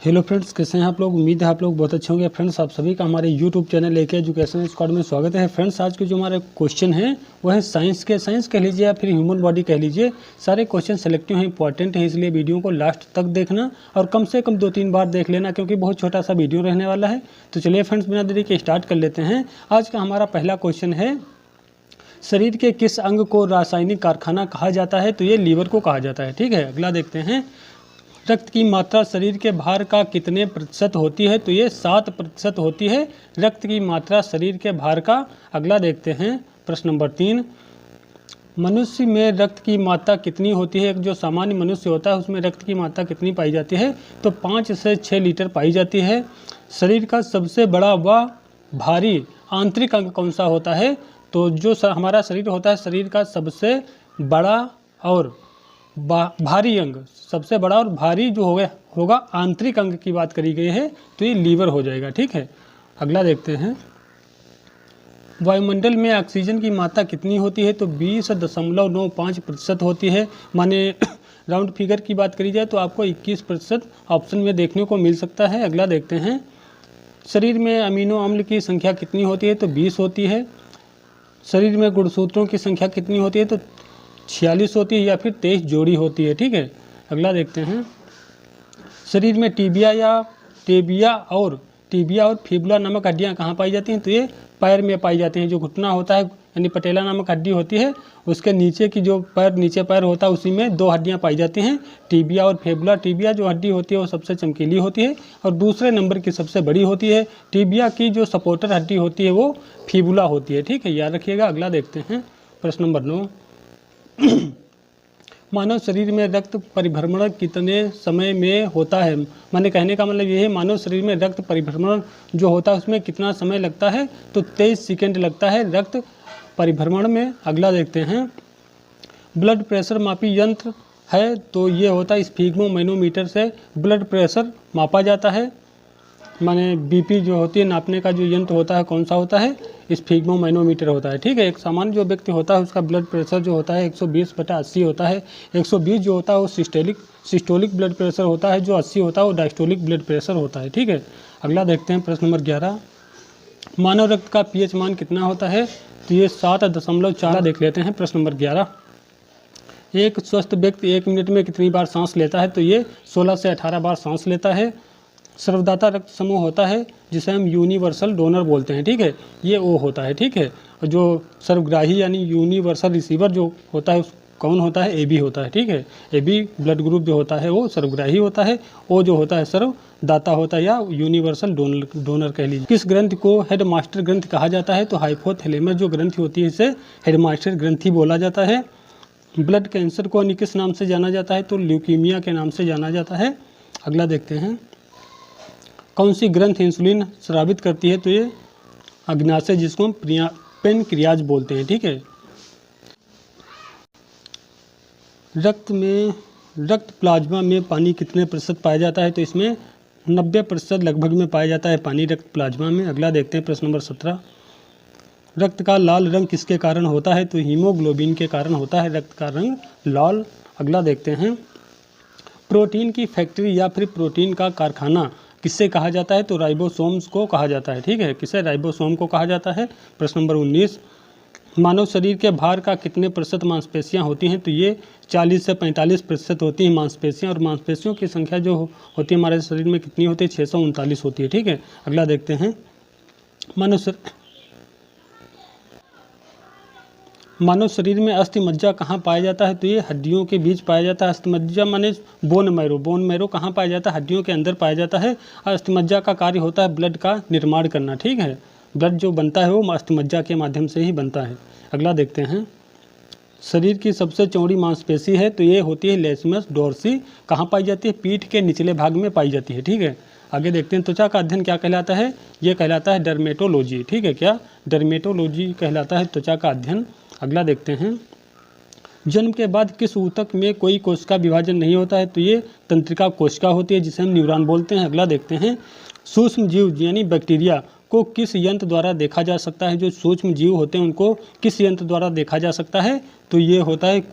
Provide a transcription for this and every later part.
Hello friends, कैसे हैं आप लोग। उम्मीद है आप लोग बहुत अच्छे होंगे। फ्रेंड्स, आप सभी का हमारे YouTube channel AK education squad में स्वागत है। फ्रेंड्स, आज के जो हमारे क्वेश्चन हैं वो है साइंस कह लीजिए या फिर ह्यूमन बॉडी कह लीजिए। सारे क्वेश्चन सेलेक्टिव हैं, इंपॉर्टेंट है, इसलिए वीडियो को लास्ट तक देखना और कम से कम 2-3 बार देख लेना, क्योंकि बहुत छोटा सा वीडियो रहने वाला है। तो चलिए फ्रेंड्स, बिना देरी के स्टार्ट कर लेते हैं। आज का हमारा पहला क्वेश्चन है, शरीर के किस अंग को रासायनिक कारखाना कहा जाता है। तो ये लीवर को कहा जाता है। ठीक है, अगला देखते हैं, रक्त की मात्रा शरीर के भार का कितने प्रतिशत होती है। तो ये 7% होती है रक्त की मात्रा शरीर के भार का। अगला देखते हैं, प्रश्न नंबर 3, मनुष्य में रक्त की मात्रा कितनी होती है। एक जो सामान्य मनुष्य होता है उसमें रक्त की मात्रा कितनी पाई जाती है। तो 5 से 6 लीटर पाई जाती है। शरीर का सबसे बड़ा व भारी आंतरिक अंग कौन सा होता है। तो जो हमारा शरीर होता है, शरीर का सबसे बड़ा और भारी अंग, सबसे बड़ा और भारी जो होगा आंतरिक अंग की बात करी गई है, तो ये लीवर हो जाएगा। ठीक है, अगला देखते हैं, वायुमंडल में ऑक्सीजन की मात्रा कितनी होती है। तो 20.95% होती है। माने राउंड फिगर की बात करी जाए तो आपको 21% ऑप्शन में देखने को मिल सकता है। अगला देखते हैं, शरीर में अमीनो अम्ल की संख्या कितनी होती है। तो 20 होती है। शरीर में गुणसूत्रों की संख्या कितनी होती है। तो 46 होती है या फिर 23 जोड़ी होती है। ठीक है, अगला देखते हैं, शरीर में टिबिया और फिबुला नामक हड्डियां कहाँ पाई जाती हैं। तो ये पैर में पाई जाती हैं। जो घुटना होता है यानी पटेला नामक हड्डी होती है, उसके नीचे की जो नीचे पैर होता है उसी में 2 हड्डियां पाई जाती हैं, टिबिया और फिबुला। टिबिया जो हड्डी होती है वो सबसे चमकीली होती है और दूसरे नंबर की सबसे बड़ी होती है। टिबिया की जो सपोर्टर हड्डी होती है वो फिबुला होती है। ठीक है, याद रखिएगा। अगला देखते हैं, प्रश्न नंबर 9, मानव शरीर में रक्त परिभ्रमण कितने समय में होता है। माने कहने का मतलब ये है, मानव शरीर में रक्त परिभ्रमण जो होता है उसमें कितना समय लगता है। तो 23 सेकेंड लगता है रक्त परिभ्रमण में। अगला देखते हैं, ब्लड प्रेशर मापी यंत्र है। तो ये होता है स्फिग्मोमैनोमीटर से ब्लड प्रेशर मापा जाता है। माने BP जो होती है नापने का जो यंत्र होता है कौन सा होता है, स्फिग्मोमैनोमीटर होता है। ठीक है, एक सामान्य जो व्यक्ति होता है उसका ब्लड प्रेशर जो होता है 120/80 होता है। 120 जो होता है वो सिस्टोलिक ब्लड प्रेशर होता है, जो 80 होता है वो डायस्टोलिक ब्लड प्रेशर होता है। ठीक है, अगला देखते हैं, प्रश्न नंबर 11, मानव रक्त का pH मान कितना होता है। तो ये 7.4 देख लेते हैं। प्रश्न नंबर 11, एक स्वस्थ व्यक्ति 1 मिनट में कितनी बार सांस लेता है। तो ये 16 से 18 बार सांस लेता है। सर्वदाता रक्त समूह होता है जिसे हम यूनिवर्सल डोनर बोलते हैं। ठीक है, ये O होता है। ठीक है, और जो सर्वग्राही यानी यूनिवर्सल रिसीवर जो होता है कौन होता है, AB होता है। ठीक है, AB ब्लड ग्रुप जो होता है वो सर्वग्राही होता है। O जो होता है सर्वदाता होता है या यूनिवर्सल डोनर कह लीजिए। किस ग्रंथि को हेडमास्टर ग्रंथि कहा जाता है। तो हाइपोथैलेमस जो ग्रंथि होती है इसे हेडमास्टर ग्रंथि बोला जाता है। ब्लड कैंसर को अन्य किस नाम से जाना जाता है। तो ल्यूकीमिया के नाम से जाना जाता है। अगला देखते हैं, कौन सी ग्रंथ इंसुलिन स्रावित करती है। तो ये अग्नाशय जिसको हम पेनक्रियाज बोलते हैं। ठीक है, रक्त प्लाज्मा में पानी कितने प्रतिशत पाया जाता है। तो इसमें 90% लगभग में पाया जाता है पानी रक्त प्लाज्मा में। अगला देखते हैं, प्रश्न नंबर 17, रक्त का लाल रंग किसके कारण होता है। तो हीमोग्लोबिन के कारण होता है रक्त का रंग लाल। अगला देखते हैं, प्रोटीन की फैक्ट्री या फिर प्रोटीन का कारखाना किससे कहा जाता है। तो राइबोसोम्स को कहा जाता है। ठीक है, किसे, राइबोसोम को कहा जाता है। प्रश्न नंबर 19, मानव शरीर के भार का कितने प्रतिशत मांसपेशियां होती हैं। तो ये 40 से 45% होती हैं मांसपेशियां। और मांसपेशियों की संख्या जो होती है हमारे शरीर में कितनी होती है, 639 होती है। ठीक है, अगला देखते हैं, मानव शरीर में अस्थि मज्जा कहाँ पाया जाता है। तो ये हड्डियों के बीच पाया जाता है। अस्थि मज्जा माने बोन मैरो कहाँ पाया जाता है, हड्डियों के अंदर पाया जाता है। अस्थि मज्जा का कार्य होता है ब्लड का निर्माण करना। ठीक है, ब्लड जो बनता है वो अस्थि मज्जा के माध्यम से ही बनता है। अगला देखते हैं, शरीर की सबसे चौड़ी मांसपेशी है। तो ये होती है लेसमस डोर्सी। कहाँ पाई जाती है, पीठ के निचले भाग में पाई जाती है। ठीक है, आगे देखते हैं, त्वचा का अध्ययन क्या कहलाता है। ये कहलाता है डर्मेटोलॉजी। ठीक है, क्या, डर्मेटोलॉजी कहलाता है त्वचा का अध्ययन। अगला देखते हैं, जन्म के बाद किस ऊतक में कोई कोशिका विभाजन नहीं होता है। तो ये तंत्रिका कोशिका होती है जिसे हम न्यूरॉन बोलते हैं। अगला देखते हैं, सूक्ष्म जीव यानी बैक्टीरिया को किस यंत्र द्वारा देखा जा सकता है। जो सूक्ष्म जीव होते हैं उनको किस यंत्र द्वारा देखा जा सकता है। तो ये होता है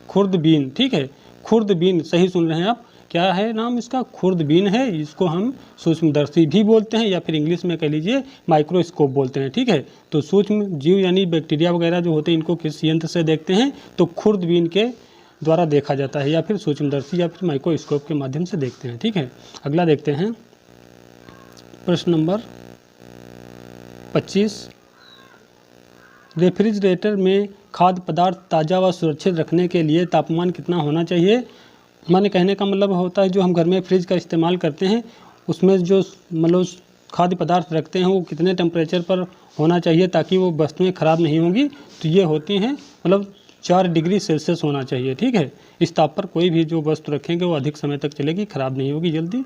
खुर्दबीन। ठीक है, खुर्दबीन, सही सुन रहे हैं आप, क्या है नाम इसका, खुर्दबीन है। इसको हम सूक्ष्मदर्शी भी बोलते हैं या फिर इंग्लिश में कह लीजिए माइक्रोस्कोप बोलते हैं, ठीक है। तो सूक्ष्म जीव यानी बैक्टीरिया वगैरह जो होते हैं इनको किस यंत्र से देखते हैं, तो खुर्दबीन के द्वारा देखा जाता है या फिर सूक्ष्मदर्शी या फिर माइक्रोस्कोप के माध्यम से देखते हैं, ठीक है। अगला देखते हैं प्रश्न नंबर 25। रेफ्रिजरेटर में खाद्य पदार्थ ताज़ा व सुरक्षित रखने के लिए तापमान कितना होना चाहिए। माने कहने का मतलब होता है जो हम घर में फ्रिज का इस्तेमाल करते हैं उसमें जो मतलब खाद्य पदार्थ रखते हैं वो कितने टेम्परेचर पर होना चाहिए ताकि वो वस्तुएं ख़राब नहीं होंगी। तो ये होती हैं मतलब 4 डिग्री सेल्सियस होना चाहिए, ठीक है। इस ताप पर कोई भी जो वस्तु रखेंगे वो अधिक समय तक चलेगी, ख़राब नहीं होगी जल्दी,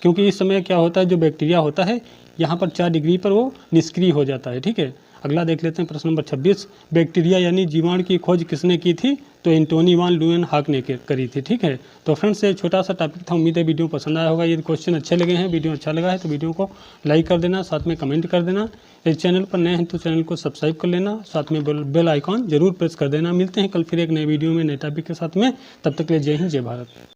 क्योंकि इस समय क्या होता है जो बैक्टीरिया होता है यहाँ पर 4 डिग्री पर वो निष्क्रिय हो जाता है, ठीक है। अगला देख लेते हैं प्रश्न नंबर 26। बैक्टीरिया यानी जीवाणु की खोज किसने की थी, तो एंटोनी वान ल्यूएनहॉक ने करी थी, ठीक है। तो फ्रेंड्स ये छोटा सा टॉपिक था, उम्मीद है वीडियो पसंद आया होगा। यदि क्वेश्चन अच्छे लगे हैं, वीडियो अच्छा लगा है तो वीडियो को लाइक कर देना, साथ में कमेंट कर देना। इस चैनल पर नए हैं तो चैनल को सब्सक्राइब कर लेना, साथ में बेल आइकॉन जरूर प्रेस कर देना। मिलते हैं कल फिर एक नए वीडियो में नए टॉपिक के साथ में, तब तक के लिए जय हिंद जय भारत।